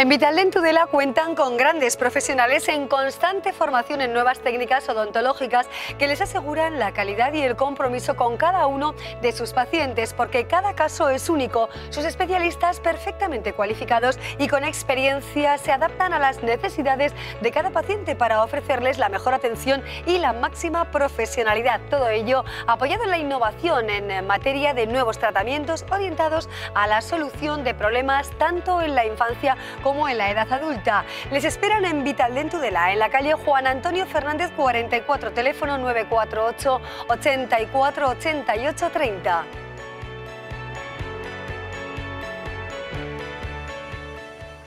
En Vitaldent Tudela cuentan con grandes profesionales en constante formación en nuevas técnicas odontológicas que les aseguran la calidad y el compromiso con cada uno de sus pacientes, porque cada caso es único. Sus especialistas perfectamente cualificados y con experiencia se adaptan a las necesidades de cada paciente para ofrecerles la mejor atención y la máxima profesionalidad. Todo ello apoyado en la innovación en materia de nuevos tratamientos orientados a la solución de problemas tanto en la infancia como en la edad adulta. Les esperan en Vitaldent Tudela, en la calle Juan Antonio Fernández 44, teléfono 948 84 88 30.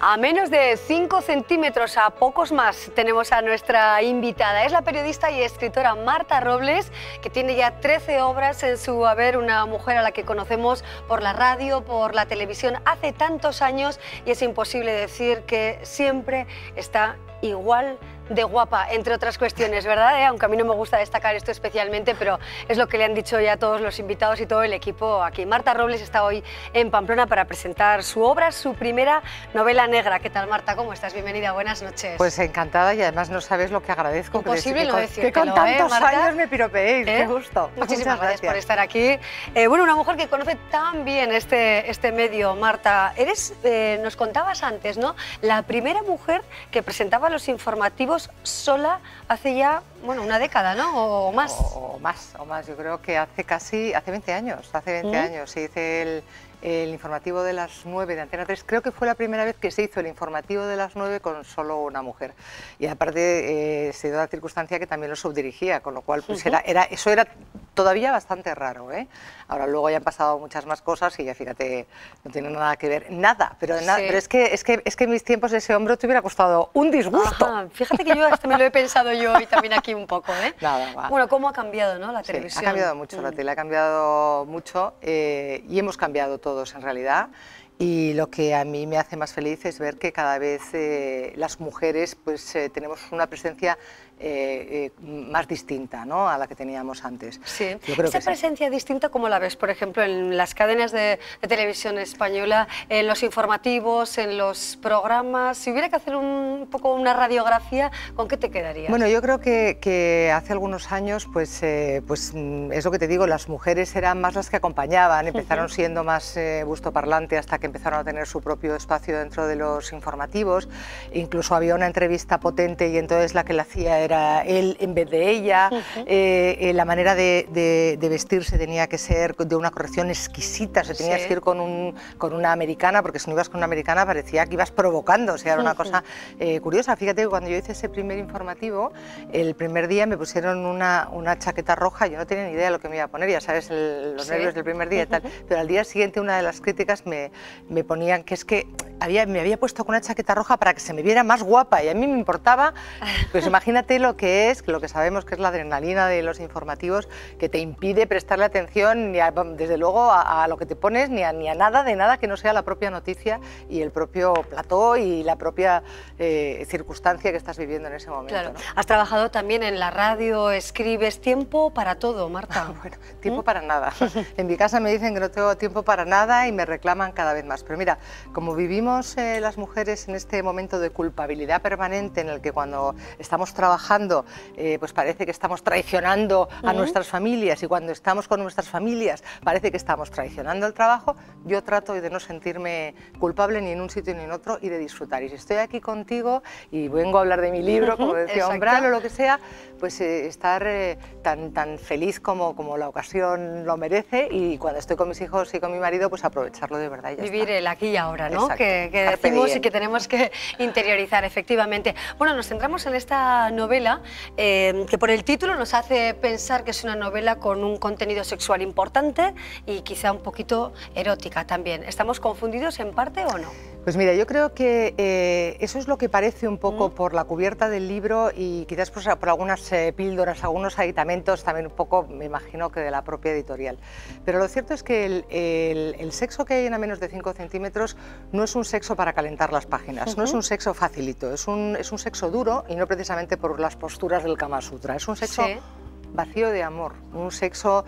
A menos de 5 centímetros, a pocos más, tenemos a nuestra invitada. Es la periodista y escritora Marta Robles, que tiene ya 13 obras en su haber, una mujer a la que conocemos por la radio, por la televisión, hace tantos años, y es imposible decir que siempre está igual de guapa, entre otras cuestiones, ¿verdad? Aunque a mí no me gusta destacar esto especialmente, pero es lo que le han dicho ya todos los invitados y todo el equipo aquí. Marta Robles está hoy en Pamplona para presentar su obra, su primera novela negra. ¿Qué tal, Marta? ¿Cómo estás? Bienvenida, buenas noches. Pues encantada, y además no sabes lo que agradezco. Imposible no decirlo, que con tantos Marta, años me piropeéis, qué gusto. Muchísimas gracias por estar aquí. Bueno, una mujer que conoce tan bien este medio, Marta. Nos contabas antes, ¿no?, la primera mujer que presentaba los informativos sola hace ya, bueno, una década, ¿no? O más. O más. Yo creo que hace 20 años. Hace 20 años se hizo el informativo de las 9 de Antena 3. Creo que fue la primera vez que se hizo el informativo de las 9 con solo una mujer. Y aparte se dio la circunstancia que también lo subdirigía, con lo cual pues eso era todavía bastante raro, ¿eh? Ahora luego ya han pasado muchas más cosas y ya fíjate, no tiene nada que ver, nada, pero es que en mis tiempos ese hombro te hubiera costado un disgusto. Ajá, fíjate que yo hasta me lo he pensado yo y también aquí un poco, ¿eh? Nada, va. Bueno, ¿cómo ha cambiado, ¿no?, la televisión? Ha cambiado mucho, la tele ha cambiado mucho y hemos cambiado todos en realidad. Y lo que a mí me hace más feliz es ver que cada vez las mujeres pues tenemos una presencia más distinta, ¿no?, a la que teníamos antes. Sí. Esa presencia distinta, ¿cómo la ves, por ejemplo, en las cadenas de televisión española, en los informativos, en los programas? Si hubiera que hacer un poco una radiografía, ¿con qué te quedarías? Bueno, yo creo que hace algunos años, pues es lo que te digo, las mujeres eran más las que acompañaban, empezaron siendo más bustoparlante hasta que empezaron a tener su propio espacio dentro de los informativos. Incluso había una entrevista potente y entonces la que la hacía era él en vez de ella. La manera de vestirse tenía que ser de una corrección exquisita, se tenía que ir con una americana, porque si no ibas con una americana parecía que ibas provocando, o sea, era una cosa curiosa. Fíjate que cuando yo hice ese primer informativo, el primer día me pusieron una chaqueta roja, yo no tenía ni idea de lo que me iba a poner, ya sabes, los nervios del primer día y tal, pero al día siguiente una de las críticas me ponían que es que me había puesto con una chaqueta roja para que se me viera más guapa, y a mí me importaba, pues imagínate lo que sabemos que es la adrenalina de los informativos, que te impide prestarle atención desde luego a lo que te pones, ni a nada de nada que no sea la propia noticia y el propio plató y la propia circunstancia que estás viviendo en ese momento. Claro. ¿no? Has trabajado también en la radio, escribes, tiempo para todo, Marta. Bueno, tiempo para nada. En mi casa me dicen que no tengo tiempo para nada y me reclaman cada vez más. Pero mira, como vivimos las mujeres en este momento de culpabilidad permanente en el que cuando estamos trabajando pues parece que estamos traicionando a nuestras familias, y cuando estamos con nuestras familias parece que estamos traicionando el trabajo, yo trato de no sentirme culpable ni en un sitio ni en otro y de disfrutar. Y si estoy aquí contigo y vengo a hablar de mi libro, como decía Umbral o lo que sea, pues estar tan feliz como la ocasión lo merece, y cuando estoy con mis hijos y con mi marido, pues aprovecharlo de verdad. Vivir el aquí y ahora, ¿no? Que decimos y que tenemos que interiorizar, efectivamente. Bueno, nos centramos en esta novela que por el título nos hace pensar que es una novela con un contenido sexual importante y quizá un poquito erótica también. ¿Estamos confundidos en parte o no? Pues mira, yo creo que eso es lo que parece un poco por la cubierta del libro y quizás por algunas píldoras, algunos aditamentos, también un poco, me imagino, que de la propia editorial. Pero lo cierto es que el sexo que hay en A menos de 5 centímetros no es un sexo para calentar las páginas, no es un sexo facilito, es un sexo duro, y no precisamente por las posturas del Kama Sutra, es un sexo vacío de amor, un sexo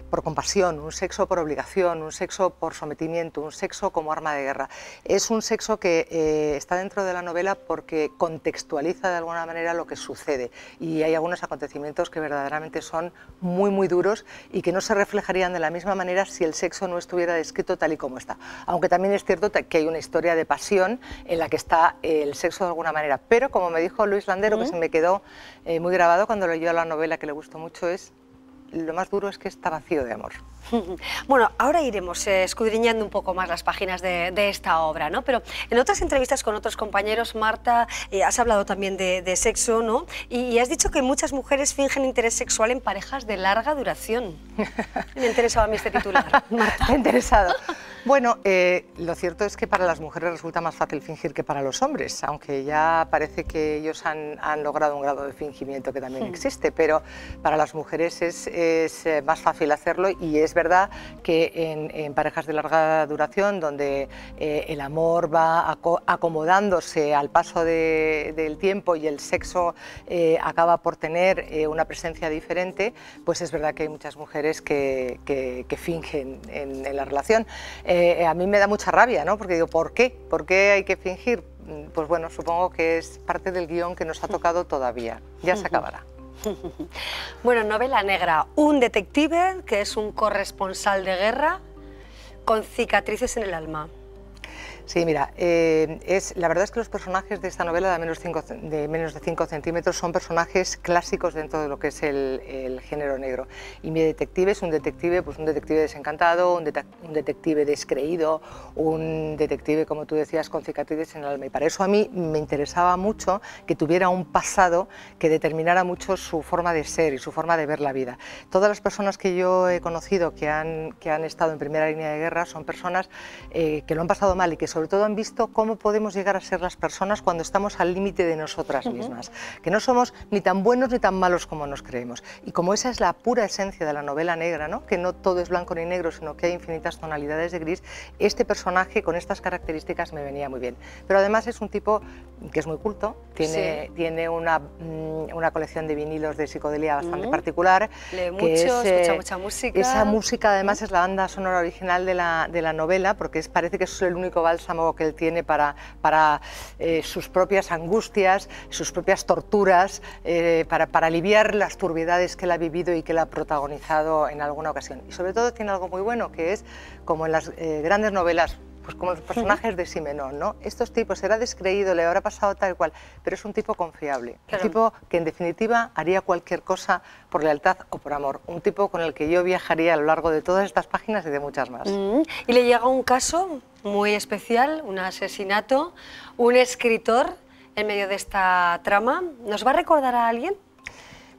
por compasión, un sexo por obligación, un sexo por sometimiento, un sexo como arma de guerra. Es un sexo que está dentro de la novela porque contextualiza de alguna manera lo que sucede, y hay algunos acontecimientos que verdaderamente son muy duros y que no se reflejarían de la misma manera si el sexo no estuviera descrito tal y como está. Aunque también es cierto que hay una historia de pasión en la que está el sexo de alguna manera, pero como me dijo Luis Landero, que se me quedó muy grabado cuando leyó la novela, que le gustó mucho, es lo más duro es que está vacío de amor. Bueno, ahora iremos escudriñando un poco más las páginas de esta obra, ¿no? Pero en otras entrevistas con otros compañeros, Marta, has hablado también de sexo, ¿no? Y has dicho que muchas mujeres fingen interés sexual en parejas de larga duración. Me interesaba a mí este titular, Marta. ¿Te ha interesado? Bueno, lo cierto es que para las mujeres resulta más fácil fingir que para los hombres, aunque ya parece que ellos han logrado un grado de fingimiento que también existe, pero para las mujeres es más fácil hacerlo, y es verdad que en parejas de larga duración, donde el amor va acomodándose al paso del tiempo y el sexo acaba por tener una presencia diferente, pues es verdad que hay muchas mujeres que fingen en la relación. A mí me da mucha rabia, ¿no? Porque digo, ¿por qué? ¿Por qué hay que fingir? Pues bueno, supongo que es parte del guión que nos ha tocado todavía. Ya se acabará. Bueno, novela negra, un detective que es un corresponsal de guerra con cicatrices en el alma. Sí, mira, la verdad es que los personajes de esta novela de menos de 5 centímetros son personajes clásicos dentro de lo que es el género negro. Y mi detective es un detective, pues un detective desencantado, un detective descreído, un detective, como tú decías, con cicatrices en el alma. Y para eso a mí me interesaba mucho que tuviera un pasado que determinara mucho su forma de ser y su forma de ver la vida. Todas las personas que yo he conocido que han estado en primera línea de guerra son personas que lo han pasado mal y que sobre todo han visto cómo podemos llegar a ser las personas cuando estamos al límite de nosotras mismas, que no somos ni tan buenos ni tan malos como nos creemos. Y como esa es la pura esencia de la novela negra, ¿no? Que no todo es blanco ni negro, sino que hay infinitas tonalidades de gris, este personaje con estas características me venía muy bien. Pero además es un tipo que es muy culto, tiene una colección de vinilos de psicodelia bastante particular. Lee mucho, escucha mucha música. Esa música además es la banda sonora original de la novela, porque parece que es el único bálsamo que él tiene para sus propias angustias, sus propias torturas, para aliviar las turbiedades que él ha vivido y que él ha protagonizado en alguna ocasión. Y sobre todo tiene algo muy bueno, que es, como en las grandes novelas, pues como los personajes de Simenón, ¿no? Estos tipos, será descreído, le habrá pasado tal cual, pero es un tipo confiable, claro. Un tipo que en definitiva haría cualquier cosa por lealtad o por amor, un tipo con el que yo viajaría a lo largo de todas estas páginas y de muchas más. Y le llega un caso muy especial, un asesinato, un escritor en medio de esta trama. ¿Nos va a recordar a alguien?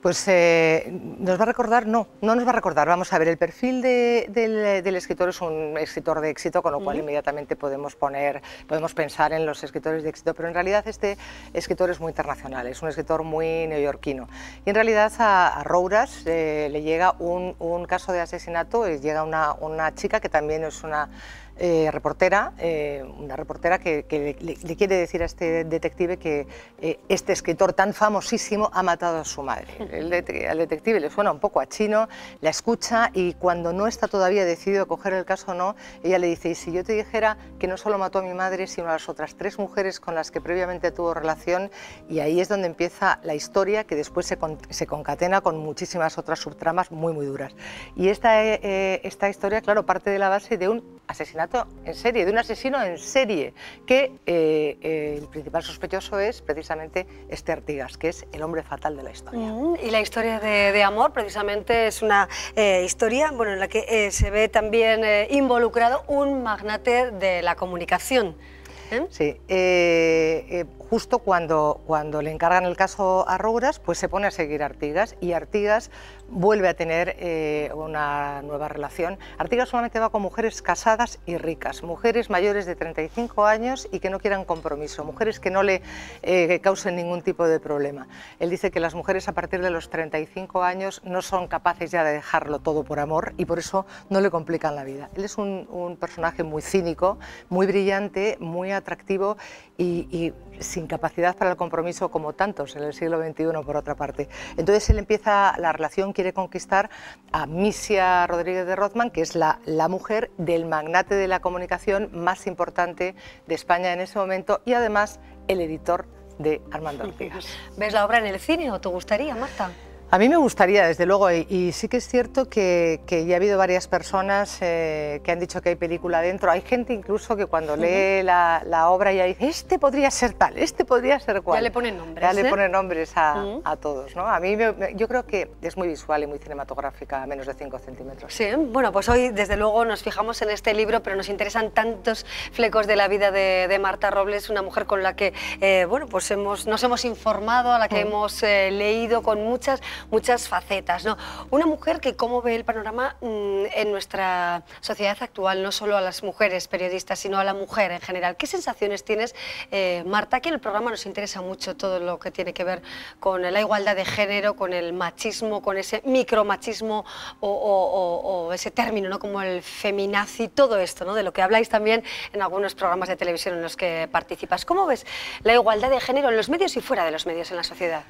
Pues nos va a recordar, no nos va a recordar. Vamos a ver, el perfil del escritor es un escritor de éxito, con lo cual inmediatamente podemos pensar en los escritores de éxito, pero en realidad este escritor es muy internacional, es un escritor muy neoyorquino. Y en realidad a Roures le llega un caso de asesinato, llega una chica que también es una reportera que le quiere decir a este detective que este escritor tan famosísimo ha matado a su madre. Al detective le suena un poco a chino, la escucha, y cuando no está todavía decidido a coger el caso o no, ella le dice: y si yo te dijera que no solo mató a mi madre, sino a las otras 3 mujeres con las que previamente tuvo relación. Y ahí es donde empieza la historia, que después se concatena con muchísimas otras subtramas muy duras. Y esta historia, claro, parte de la base de un asesinato en serie, de un asesino en serie, que el principal sospechoso es precisamente este Artigas, que es el hombre fatal de la historia. Y la historia de amor precisamente es una historia, bueno, en la que se ve también involucrado un magnate de la comunicación. Sí, justo cuando le encargan el caso a Roures, pues se pone a seguir a Artigas, y Artigas vuelve a tener una nueva relación. Artigas solamente va con mujeres casadas y ricas, mujeres mayores de 35 años y que no quieran compromiso, mujeres que no le causen ningún tipo de problema. Él dice que las mujeres a partir de los 35 años no son capaces ya de dejarlo todo por amor, y por eso no le complican la vida. Él es un personaje muy cínico, muy brillante, muy atractivo y sin capacidad para el compromiso como tantos en el siglo XXI, por otra parte. Entonces él empieza la relación, quiere conquistar a Misia Rodríguez de Rothman, que es la mujer del magnate de la comunicación más importante de España en ese momento y además el editor de Armando Artigas. ¿Ves la obra en el cine o te gustaría, Marta? A mí me gustaría, desde luego, y sí que es cierto que ya ha habido varias personas que han dicho que hay película dentro. Hay gente incluso que cuando lee la obra ya dice, este podría ser tal, este podría ser cual. Ya le ponen nombres. Ya le ponen nombres a todos, ¿no? A mí yo creo que es muy visual y muy cinematográfica, a menos de 5 centímetros. Sí, bueno, pues hoy desde luego nos fijamos en este libro, pero nos interesan tantos flecos de la vida de Marta Robles, una mujer con la que bueno, pues nos hemos informado, a la que hemos leído con muchas facetas, ¿no? Una mujer que cómo ve el panorama en nuestra sociedad actual, no solo a las mujeres periodistas, sino a la mujer en general. ¿Qué sensaciones tienes, Marta? Aquí en el programa nos interesa mucho todo lo que tiene que ver con la igualdad de género, con el machismo, con ese micromachismo o ese término, ¿no? Como el feminazi, todo esto, ¿no? De lo que habláis también en algunos programas de televisión en los que participas. ¿Cómo ves la igualdad de género en los medios y fuera de los medios en la sociedad?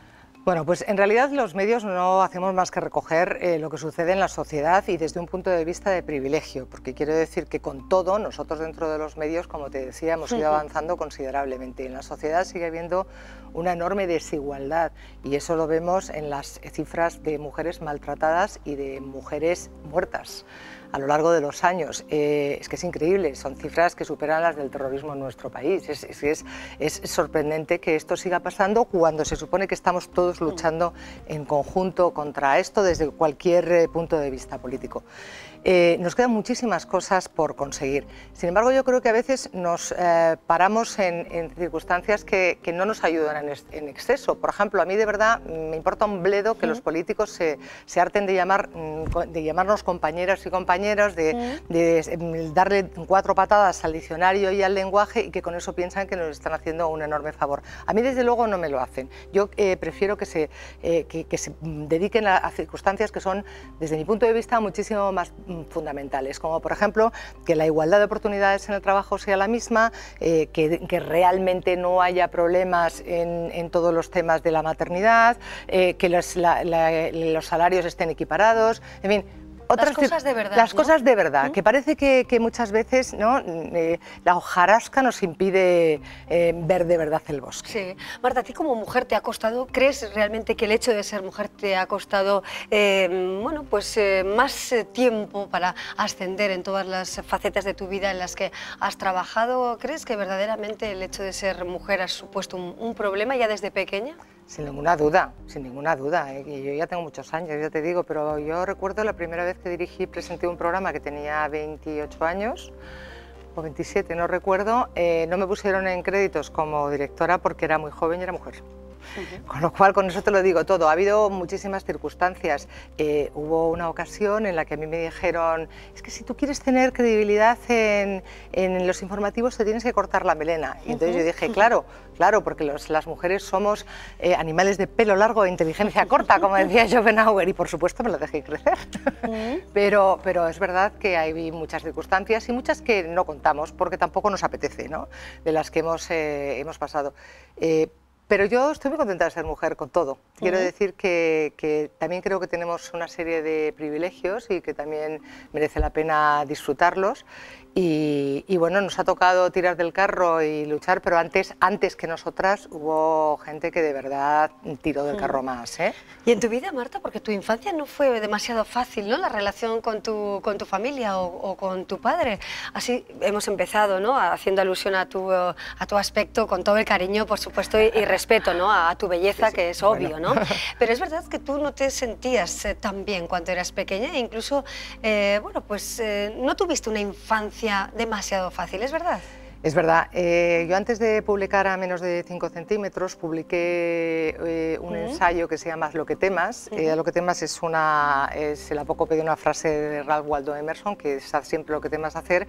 Bueno, pues en realidad los medios no hacemos más que recoger lo que sucede en la sociedad y desde un punto de vista de privilegio, porque quiero decir que con todo, nosotros dentro de los medios, como te decía, hemos ido avanzando considerablemente. En la sociedad sigue habiendo una enorme desigualdad y eso lo vemos en las cifras de mujeres maltratadas y de mujeres muertas a lo largo de los años. Es que es increíble, son cifras que superan las del terrorismo en nuestro país. Es sorprendente que esto siga pasando cuando se supone que estamos todos luchando en conjunto contra esto desde cualquier punto de vista político. Nos quedan muchísimas cosas por conseguir. Sin embargo, yo creo que a veces nos paramos en circunstancias que no nos ayudan en exceso. Por ejemplo, a mí de verdad me importa un bledo que los políticos se harten de llamarnos compañeras y compañeros, de darle 4 patadas al diccionario y al lenguaje y que con eso piensan que nos están haciendo un enorme favor. A mí desde luego no me lo hacen. Yo prefiero que se dediquen a circunstancias que son, desde mi punto de vista, muchísimo más fundamentales, como por ejemplo que la igualdad de oportunidades en el trabajo sea la misma, que realmente no haya problemas en todos los temas de la maternidad, que los salarios estén equiparados, en fin. Las cosas de verdad. Las cosas de verdad, que parece que muchas veces, ¿no? La hojarasca nos impide ver de verdad el bosque. Sí. Marta, ¿a ti como mujer te ha costado, crees realmente que el hecho de ser mujer te ha costado bueno, pues, más tiempo para ascender en todas las facetas de tu vida en las que has trabajado? ¿Crees que verdaderamente el hecho de ser mujer ha supuesto un problema ya desde pequeña? Sin ninguna duda, sin ninguna duda. Yo ya tengo muchos años, ya te digo, pero yo recuerdo la primera vez que dirigí y presenté un programa que tenía 28 años, o 27, no recuerdo, no me pusieron en créditos como directora porque era muy joven y era mujer. Con lo cual, con eso te lo digo todo. Ha habido muchísimas circunstancias. Hubo una ocasión en la que a mí me dijeron, es que si tú quieres tener credibilidad en los informativos te tienes que cortar la melena. Y entonces yo dije, claro, porque las mujeres somos animales de pelo largo e inteligencia corta, como decía Schopenhauer, y por supuesto me la dejé crecer. Pero es verdad que hay muchas circunstancias y muchas que no contamos porque tampoco nos apetece, ¿no? De las que hemos pasado. Pero yo estoy muy contenta de ser mujer con todo. Quiero decir que también creo que tenemos una serie de privilegios y que también merece la pena disfrutarlos. Y bueno, nos ha tocado tirar del carro y luchar, pero antes que nosotras hubo gente que de verdad tiró del carro más, ¿eh? Y en tu vida, Marta, porque tu infancia no fue demasiado fácil, ¿no? La relación con tu familia o con tu padre. Así hemos empezado, ¿no? Haciendo alusión a tu aspecto, con todo el cariño, por supuesto, y respeto, ¿no? A tu belleza, que es obvio, ¿no? Pero es verdad que tú no te sentías tan bien cuando eras pequeña e incluso, bueno, pues no tuviste una infancia demasiado fácil, ¿es verdad? Es verdad. Yo antes de publicar A menos de 5 centímetros publiqué un ensayo que se llama Haz lo que temas. Lo que temas es el apócope de una frase de Ralph Waldo Emerson, que es haz siempre lo que temas hacer,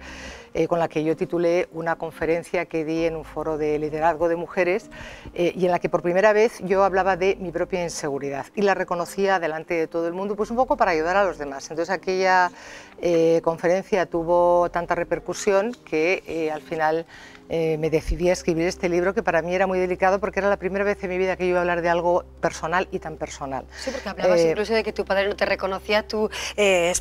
con la que yo titulé una conferencia que di en un foro de liderazgo de mujeres y en la que por primera vez yo hablaba de mi propia inseguridad y la reconocía delante de todo el mundo, pues un poco para ayudar a los demás. Entonces aquella conferencia tuvo tanta repercusión que al final me decidí a escribir este libro, que para mí era muy delicado porque era la primera vez en mi vida que yo iba a hablar de algo personal y tan personal. Sí, porque hablabas incluso de que tu padre no te reconocía tus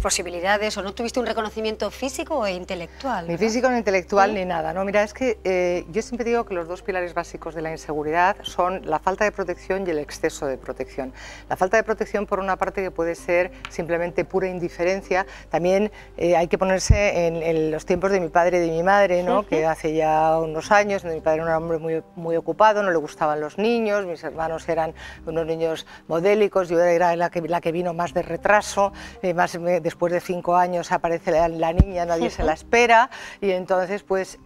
posibilidades, o no tuviste un reconocimiento físico o intelectual, ¿verdad? Ni físico, ni intelectual, ni nada. No, mira, es que yo siempre digo que los dos pilares básicos de la inseguridad son la falta de protección y el exceso de protección. La falta de protección, por una parte, que puede ser simplemente pura indiferencia. También hay que ponerse en los tiempos de mi padre y de mi madre, ¿no? Que hace ya unos años, mi padre era un hombre muy ocupado, no le gustaban los niños, mis hermanos eran unos niños modélicos, yo era la que vino más de retraso, después de 5 años aparece la niña, nadie se la espera, y entonces pues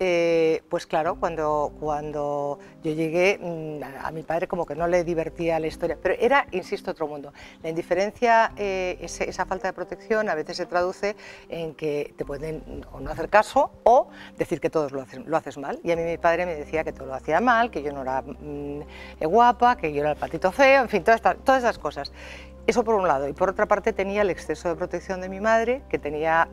claro, cuando yo llegué, a mi padre como que no le divertía la historia, pero era, insisto, otro mundo. La indiferencia, esa falta de protección a veces se traduce en que te pueden o no hacer caso o decir que todos lo haces mal, y a mí mi padre me decía que todo lo hacía mal, que yo no era guapa, que yo era el patito feo, en fin, todas esas cosas. Eso por un lado, y por otra parte tenía el exceso de protección de mi madre, que quería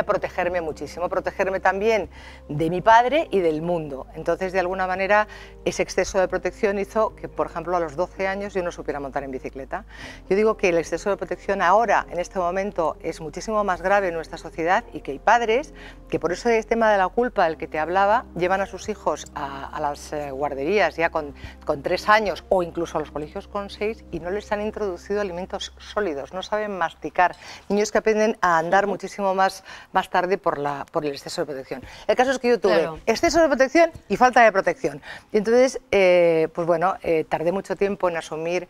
protegerme muchísimo, protegerme también de mi padre y del mundo. Entonces, de alguna manera, ese exceso de protección hizo que, por ejemplo, a los 12 años yo no supiera montar en bicicleta. Yo digo que el exceso de protección ahora, en este momento, es muchísimo más grave en nuestra sociedad, y que hay padres que, por eso el tema de la culpa del que te hablaba, llevan a sus hijos a las guarderías ya con 3 años, o incluso a los colegios con 6, y no les han introducido alimentos sólidos, no saben masticar. Niños que aprenden a andar muchísimo más tarde por el exceso de protección. El caso es que yo tuve exceso de protección y falta de protección. Y entonces, pues bueno, tardé mucho tiempo en asumir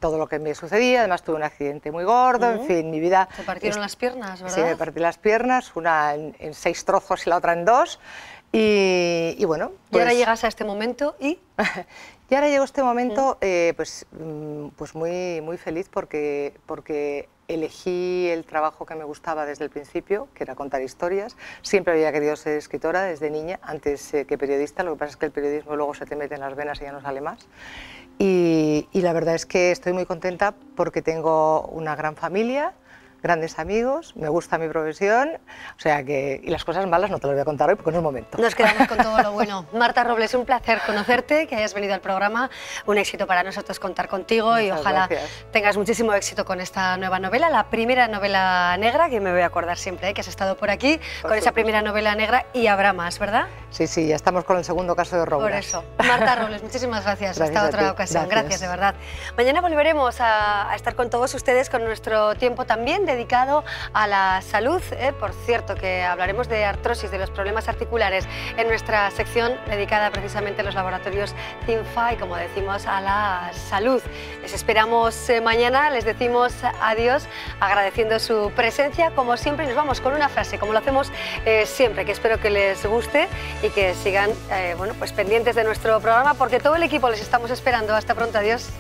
todo lo que me sucedía. Además tuve un accidente muy gordo, en fin, mi vida... Te partieron las piernas, ¿verdad? Sí, me partí las piernas, una en 6 trozos y la otra en 2. Y bueno... Pues, y ahora llegas a este momento y... Y ahora llegó este momento pues muy feliz porque elegí el trabajo que me gustaba desde el principio, que era contar historias. Siempre había querido ser escritora desde niña, antes que periodista. Lo que pasa es que el periodismo luego se te mete en las venas y ya no sale más. Y la verdad es que estoy muy contenta porque tengo una gran familia, grandes amigos, me gusta mi profesión, o sea que, y las cosas malas no te las voy a contar hoy porque no es momento. Nos quedamos con todo lo bueno. Marta Robles, un placer conocerte, que hayas venido al programa, un éxito para nosotros contar contigo. Muchas y ojalá tengas muchísimo éxito con esta nueva novela, la primera novela negra, que me voy a acordar siempre, que has estado por aquí, con esa primera novela negra, y habrá más, ¿verdad? Sí, sí, ya estamos con el segundo caso de Rouras. Por eso. Marta Robles, muchísimas gracias. Hasta otra ocasión. Gracias, de verdad. Mañana volveremos a estar con todos ustedes con nuestro tiempo también dedicado a la salud. Por cierto, que hablaremos de artrosis, de los problemas articulares, en nuestra sección dedicada precisamente a los laboratorios ThinFi, como decimos, a la salud. Les esperamos mañana, les decimos adiós, agradeciendo su presencia, como siempre, y nos vamos con una frase, como lo hacemos siempre, que espero que les guste y que sigan bueno, pues pendientes de nuestro programa, porque todo el equipo les estamos esperando. Hasta pronto, adiós.